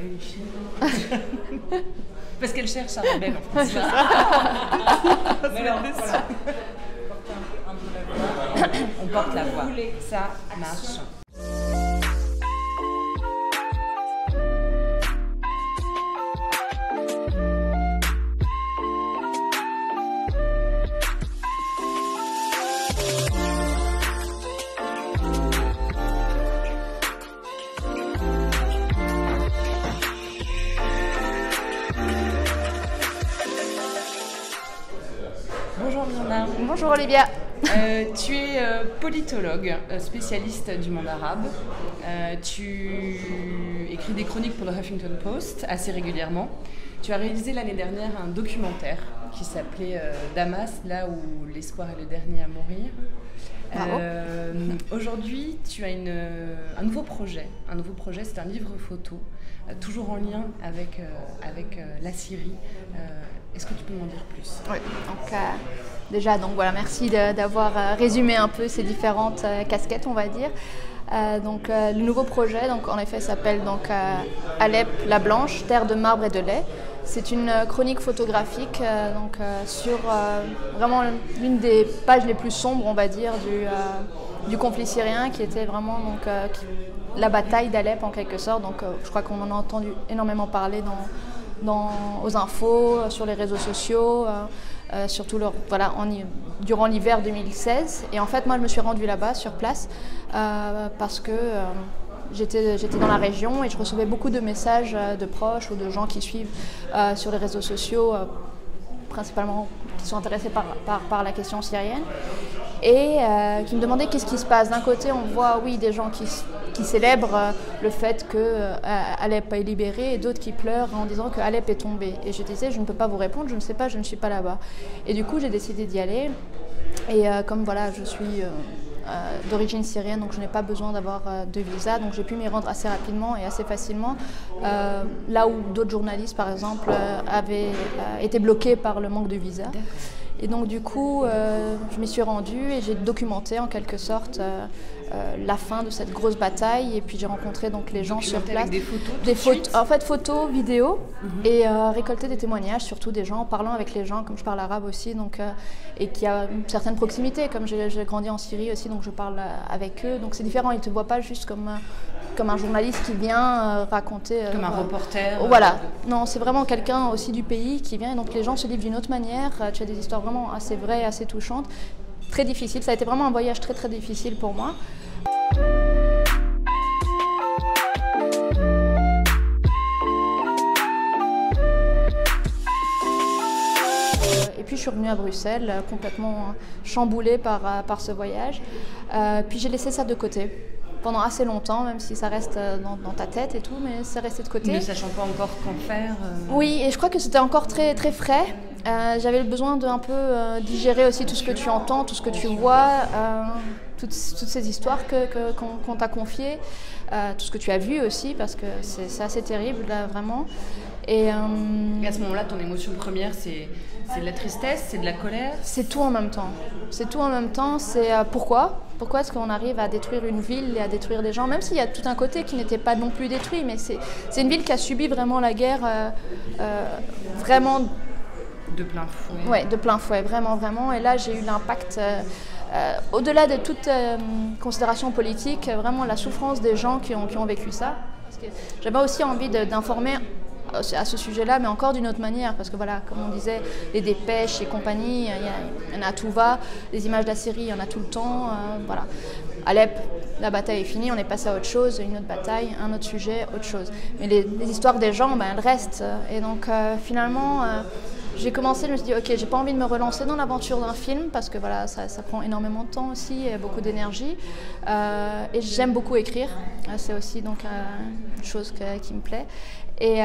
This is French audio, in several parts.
les filles. Parce qu'elle cherche un rebelle en fait. Mais alors, voilà. On porte la voix. Ça marche. Bonjour Mirna. Bonjour Olivia. Tu es politologue, spécialiste du monde arabe. Tu écris des chroniques pour le Huffington Post assez régulièrement. Tu as réalisé l'année dernière un documentaire qui s'appelait Damas, là où l'espoir est le dernier à mourir. Aujourd'hui, tu as un nouveau projet. Un nouveau projet, c'est un livre photo, toujours en lien avec la Syrie. Est-ce que tu peux m'en dire plus? Oui, donc déjà, donc voilà, merci d'avoir résumé un peu ces différentes casquettes, on va dire. Le nouveau projet, donc en effet, s'appelle Alep la Blanche, terre de marbre et de lait. C'est une chronique photographique sur vraiment l'une des pages les plus sombres, on va dire, du conflit syrien, qui était vraiment la bataille d'Alep en quelque sorte. Donc, je crois qu'on en a entendu énormément parler aux infos, sur les réseaux sociaux, surtout durant l'hiver 2016. Et en fait, moi, je me suis rendue là-bas, sur place, parce que j'étais dans la région et je recevais beaucoup de messages de proches ou de gens qui suivent sur les réseaux sociaux, principalement qui sont intéressés par la question syrienne, et qui me demandaient qu'est-ce qui se passe. D'un côté, on voit, oui, des gens qui célèbrent le fait que Alep est libéré, et d'autres qui pleurent en disant que Alep est tombé. Et je disais, je ne peux pas vous répondre, je ne sais pas, je ne suis pas là-bas. Et du coup, j'ai décidé d'y aller. Et comme voilà, je suis d'origine syrienne, donc je n'ai pas besoin d'avoir de visa, donc j'ai pu m'y rendre assez rapidement et assez facilement, là où d'autres journalistes, par exemple, avaient été bloqués par le manque de visa. Et donc du coup, je m'y suis rendue et j'ai documenté en quelque sorte la fin de cette grosse bataille. Et puis j'ai rencontré donc les gens sur place. Avec des photos, en fait, photos, vidéos, et récolter des témoignages, surtout des gens, en parlant avec les gens, comme je parle arabe aussi, et qui a une certaine proximité, comme j'ai grandi en Syrie aussi, donc je parle avec eux. Donc c'est différent, ils ne te voient pas juste comme un journaliste qui vient raconter... Comme un reporter. Voilà, non, c'est vraiment quelqu'un aussi du pays qui vient, et donc les gens se livrent d'une autre manière. Tu as des histoires vraiment assez vraies, assez touchantes, très difficiles. Ça a été vraiment un voyage très très difficile pour moi. Et puis je suis revenue à Bruxelles, complètement chamboulée par ce voyage. Puis j'ai laissé ça de côté pendant assez longtemps, même si ça reste dans ta tête et tout, mais c'est resté de côté. Ne sachant pas encore qu'en faire. Oui, et je crois que c'était encore très, très frais. J'avais besoin d'un peu digérer aussi tout ce que tu entends, tout ce que tu vois, toutes ces histoires qu'on t'a confiées, tout ce que tu as vu aussi, parce que c'est assez terrible, là, vraiment. Et à ce moment-là, ton émotion première, c'est de la tristesse, c'est de la colère? C'est tout en même temps. C'est tout en même temps. C'est pourquoi est-ce qu'on arrive à détruire une ville et à détruire des gens, même s'il y a tout un côté qui n'était pas non plus détruit, mais c'est une ville qui a subi vraiment la guerre, vraiment... De plein fouet. Oui, de plein fouet, vraiment, vraiment. Et là, j'ai eu l'impact, au-delà de toute considération politique, vraiment la souffrance des gens qui ont vécu ça. J'avais aussi envie d'informer à ce sujet-là, mais encore d'une autre manière, parce que voilà, comme on disait, les dépêches et compagnie, il y en a à tout va, les images de la Syrie, il y en a tout le temps, voilà. Alep, la bataille est finie, on est passé à autre chose, une autre bataille, un autre sujet, autre chose. Mais les histoires des gens, elles restent. Et donc finalement, j'ai commencé, je me suis dit, ok, j'ai pas envie de me relancer dans l'aventure d'un film, parce que voilà, ça prend énormément de temps aussi, et beaucoup d'énergie. Et j'aime beaucoup écrire, c'est aussi donc une chose qui me plaît. Et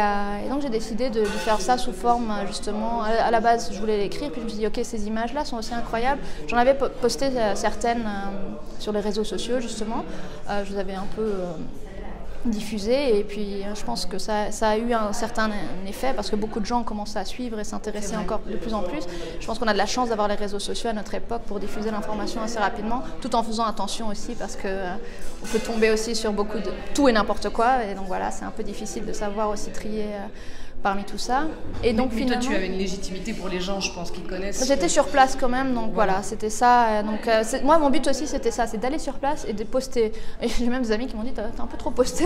donc j'ai décidé de faire ça sous forme, justement, à la base je voulais l'écrire, puis je me suis dit ok, ces images-là sont aussi incroyables. J'en avais posté certaines sur les réseaux sociaux justement, je vous avais un peu diffusé, et puis je pense que ça a eu un certain effet parce que beaucoup de gens ont commencé à suivre et s'intéresser encore de plus en plus. Je pense qu'on a de la chance d'avoir les réseaux sociaux à notre époque pour diffuser l'information assez rapidement, tout en faisant attention aussi parce que on peut tomber aussi sur beaucoup de tout et n'importe quoi, et donc voilà, c'est un peu difficile de savoir aussi trier parmi tout ça. Et donc mais toi, tu avais une légitimité pour les gens, je pense, qui connaissent. J'étais sur place quand même, donc voilà, c'était ça. Donc, moi, mon but aussi, c'était ça, c'est d'aller sur place et de poster. Et j'ai même des amis qui m'ont dit, t'as un peu trop posté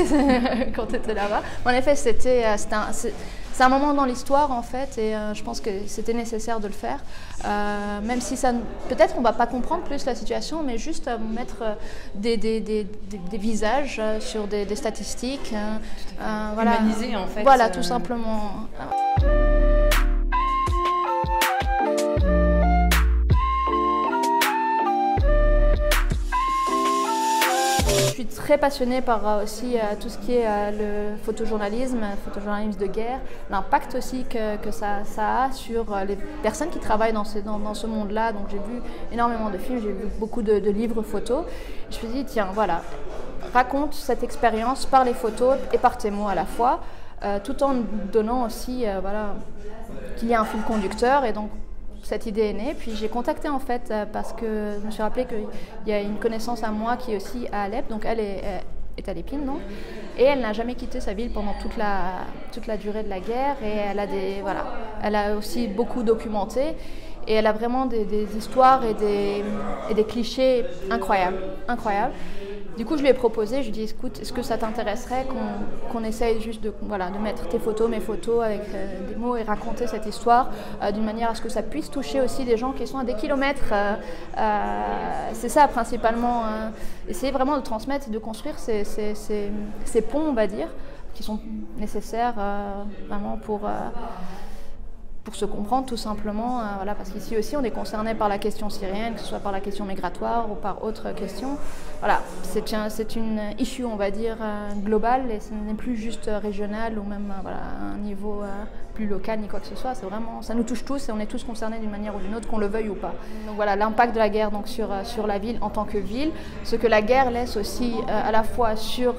quand t'étais là-bas. En effet, c'est un moment dans l'histoire, en fait, et je pense que c'était nécessaire de le faire. Même si ça, peut-être on va pas comprendre plus la situation, mais juste mettre des visages sur des statistiques. Voilà. Humaniser, en fait. Voilà, tout simplement. Je suis très passionnée par aussi tout ce qui est le photojournalisme de guerre, l'impact aussi que ça a sur les personnes qui travaillent dans ce monde-là. Donc j'ai vu énormément de films, j'ai vu beaucoup de livres photos. Je me suis dit, tiens, voilà, raconte cette expérience par les photos et par tes mots à la fois, tout en donnant aussi voilà, qu'il y a un fil conducteur. Et donc cette idée est née, puis j'ai contacté en fait parce que je me suis rappelé qu'il y a une connaissance à moi qui est aussi à Alep, donc elle est à l'Épine, non ? Et elle n'a jamais quitté sa ville pendant toute la durée de la guerre, et elle a aussi beaucoup documenté, et elle a vraiment des histoires et des clichés incroyables. Du coup, je lui ai proposé, je lui ai dit, écoute, est-ce que ça t'intéresserait qu'on essaye juste de mettre tes photos, mes photos avec des mots et raconter cette histoire d'une manière à ce que ça puisse toucher aussi des gens qui sont à des kilomètres. C'est ça principalement, essayer vraiment de transmettre et de construire ces ponts, on va dire, qui sont nécessaires vraiment pour se comprendre tout simplement, voilà, parce qu'ici aussi on est concerné par la question syrienne, que ce soit par la question migratoire ou par autres questions. Voilà, c'est une issue, on va dire, globale, et ce n'est plus juste régional ou même à un niveau plus local ni quoi que ce soit. C'est vraiment, ça nous touche tous et on est tous concernés d'une manière ou d'une autre, qu'on le veuille ou pas. Donc voilà, l'impact de la guerre donc sur la ville en tant que ville, ce que la guerre laisse aussi à la fois sur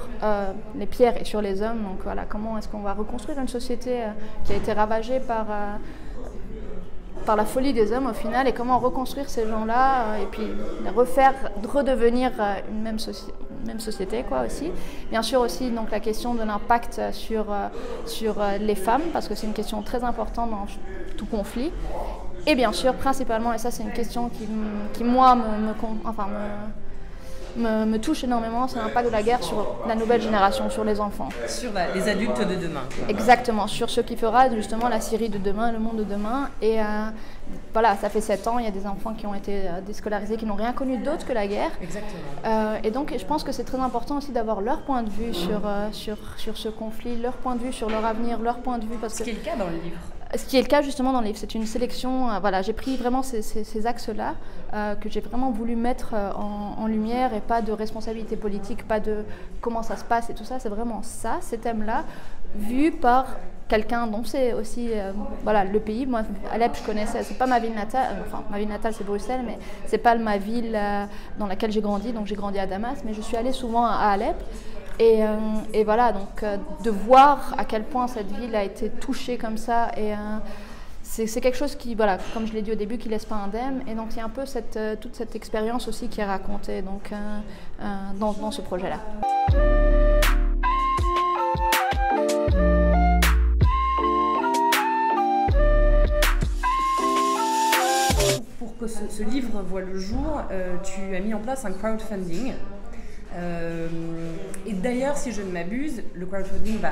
les pierres et sur les hommes. Donc voilà, comment est-ce qu'on va reconstruire une société qui a été ravagée par la folie des hommes au final, et comment reconstruire ces gens-là et puis redevenir une même société quoi aussi. Bien sûr aussi donc la question de l'impact sur les femmes, parce que c'est une question très importante dans tout conflit. Et bien sûr principalement, et ça c'est une question qui moi me touche énormément, c'est l'impact de la guerre sur la nouvelle génération, sur les enfants. Sur les adultes de demain. Quoi. Exactement, sur ce qui fera justement la Syrie de demain, le monde de demain. Et voilà, ça fait 7 ans, il y a des enfants qui ont été déscolarisés, qui n'ont rien connu d'autre que la guerre. Exactement. Et donc je pense que c'est très important aussi d'avoir leur point de vue sur ce conflit, leur point de vue sur leur avenir, leur point de vue. Ce qui est le cas dans le livre. Ce qui est le cas justement dans le livre, c'est une sélection, voilà, j'ai pris vraiment ces axes-là que j'ai vraiment voulu mettre en lumière, et pas de responsabilité politique, pas de comment ça se passe et tout ça, c'est vraiment ça, ces thèmes-là, vus par quelqu'un dont c'est aussi voilà, le pays. Moi, Alep, je connaissais, c'est pas ma ville natale, enfin ma ville natale c'est Bruxelles, mais c'est pas ma ville dans laquelle j'ai grandi, donc j'ai grandi à Damas, mais je suis allée souvent à Alep. Et voilà, donc de voir à quel point cette ville a été touchée comme ça, et c'est quelque chose qui, voilà, comme je l'ai dit au début, qui laisse pas indemne. Et donc il y a un peu toute cette expérience aussi qui est racontée donc, dans ce projet-là. Pour que ce livre voit le jour, tu as mis en place un crowdfunding. Et d'ailleurs, si je ne m'abuse, le crowdfunding va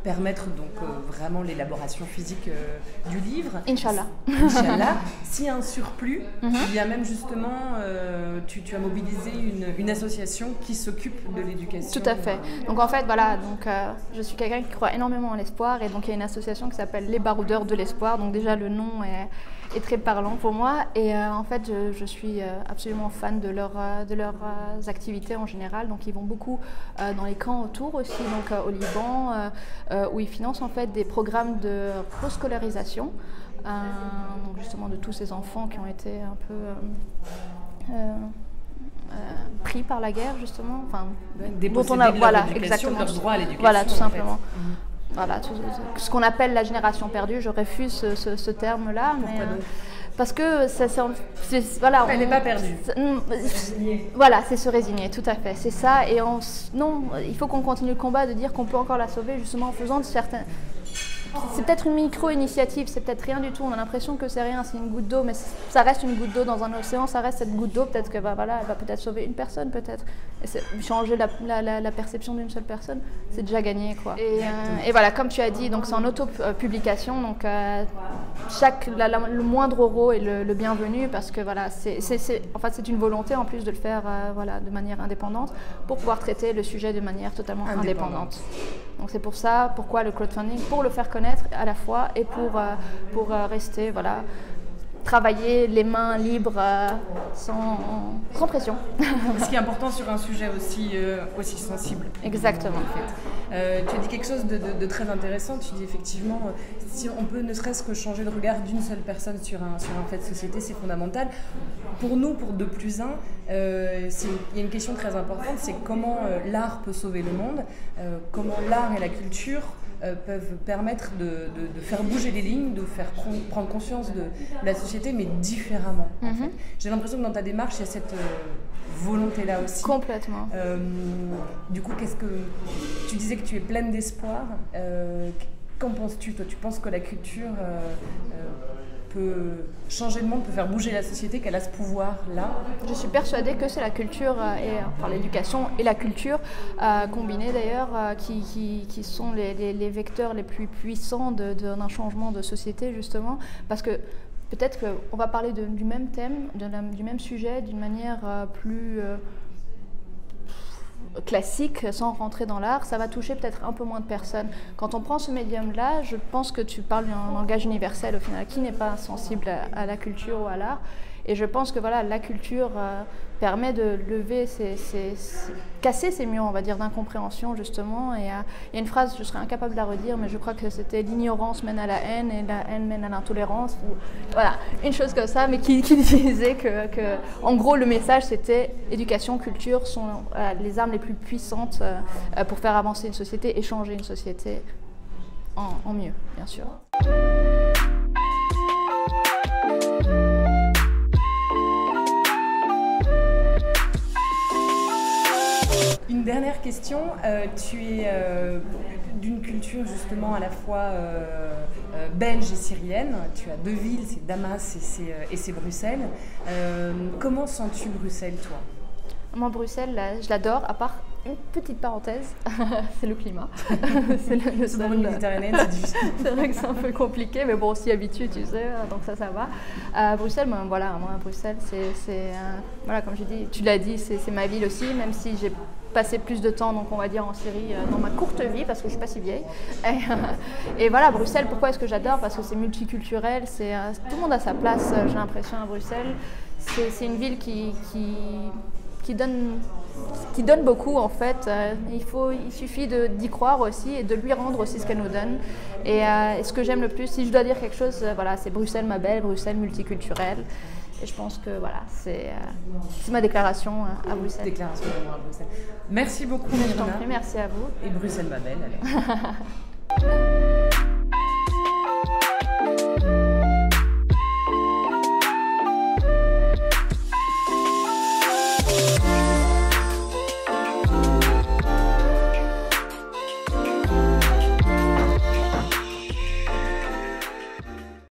permettre donc vraiment l'élaboration physique du livre. Inch'Allah. Inch'Allah. S'il y a un surplus, il y a même justement, tu as mobilisé une association qui s'occupe de l'éducation. Tout à fait. Donc en fait, voilà, donc, je suis quelqu'un qui croit énormément en l'espoir, et donc il y a une association qui s'appelle Les Baroudeurs de l'Espoir. Donc déjà le nom est très parlant pour moi, et en fait je suis absolument fan de leurs activités en général. Donc ils vont beaucoup dans les camps autour aussi, donc au Liban, où ils financent en fait des programmes de rescolarisation, donc justement de tous ces enfants qui ont été un peu pris par la guerre justement, enfin, dépossédés de voilà, leur exactement, leur droit à l'éducation. Voilà, tout simplement. Voilà, ce qu'on appelle la génération perdue, je refuse ce terme-là. Pourquoi donc? Parce que voilà, elle n'est pas perdue. Voilà, c'est se résigner, tout à fait. C'est ça. Et non, il faut qu'on continue le combat de dire qu'on peut encore la sauver justement en faisant de certains. C'est peut-être une micro-initiative, c'est peut-être rien du tout. On a l'impression que c'est rien, c'est une goutte d'eau, mais ça reste une goutte d'eau dans un océan, ça reste cette goutte d'eau. Peut-être que voilà, elle va peut-être sauver une personne, peut-être. Et changer la perception d'une seule personne, c'est déjà gagné, quoi. Et voilà, comme tu as dit, donc c'est en auto-publication, donc le moindre euro est le bienvenu parce que voilà, en fait, c'est une volonté en plus de le faire voilà, de manière indépendante pour pouvoir traiter le sujet de manière totalement indépendante. Donc c'est pour ça, pourquoi le crowdfunding, pour le faire connaître à la fois et pour rester, voilà, travailler les mains libres, sans pression. Ce qui est important sur un sujet aussi sensible. Exactement. En fait. Tu as dit quelque chose de très intéressant. Tu dis effectivement, si on peut ne serait-ce que changer le regard d'une seule personne sur un fait de société, c'est fondamental. Pour nous, pour 2+1, il y a une question très importante, c'est comment l'art peut sauver le monde, comment l'art et la culture peuvent permettre de faire bouger les lignes, de faire prendre conscience de la société, mais différemment. En fait. J'ai l'impression que dans ta démarche, il y a cette volonté-là aussi. Complètement. Du coup, tu disais que tu es pleine d'espoir. Qu'en penses-tu, toi? Tu penses que la culture peut changer le monde, peut faire bouger la société, qu'elle a ce pouvoir-là? Je suis persuadée que c'est la culture, l'éducation et la culture combinées d'ailleurs, qui sont les vecteurs les plus puissants d'un changement de société justement, parce que peut-être qu'on va parler du même thème, du même sujet d'une manière plus classique, sans rentrer dans l'art, ça va toucher peut-être un peu moins de personnes. Quand on prend ce médium-là, je pense que tu parles d'un langage universel au final, qui n'est pas sensible à la culture ou à l'art. Et je pense que voilà, la culture permet de lever, casser ces murs, on va dire, d'incompréhension justement. Et il y a une phrase, je serais incapable de la redire, mais je crois que c'était l'ignorance mène à la haine et la haine mène à l'intolérance. Voilà, une chose comme ça, mais qui disait que, en gros, le message c'était éducation, culture sont les armes les plus puissantes pour faire avancer une société et changer une société en mieux, bien sûr. Une dernière question, tu es d'une culture justement à la fois belge et syrienne, tu as 2 villes, c'est Damas et c'est Bruxelles. Comment sens-tu Bruxelles, toi? Moi, Bruxelles, je l'adore, à part une petite parenthèse, c'est le climat. C'est le seul. Pour une méditerranéenne, c'est difficile. C'est vrai que c'est un peu compliqué, mais bon, on s'y habitue, tu sais, donc ça va. Bruxelles, moi, Bruxelles, voilà, comme j'ai dit, tu l'as dit, c'est ma ville aussi, même si j'ai passé plus de temps, donc on va dire en Syrie, dans ma courte vie, parce que je suis pas si vieille. Et voilà, Bruxelles, pourquoi est-ce que j'adore? Parce que c'est multiculturel, tout le monde a sa place, j'ai l'impression, à Bruxelles. C'est une ville qui donne beaucoup en fait. Il suffit d'y croire aussi et de lui rendre aussi ce qu'elle nous donne. Et ce que j'aime le plus, si je dois dire quelque chose, voilà, c'est Bruxelles ma belle, Bruxelles multiculturelle. Et je pense que voilà, c'est ma déclaration à Bruxelles. Déclaration d'amour à Bruxelles. Merci beaucoup, Myrna. Je t'en prie, merci à vous. Et Bruxelles ma belle, allez.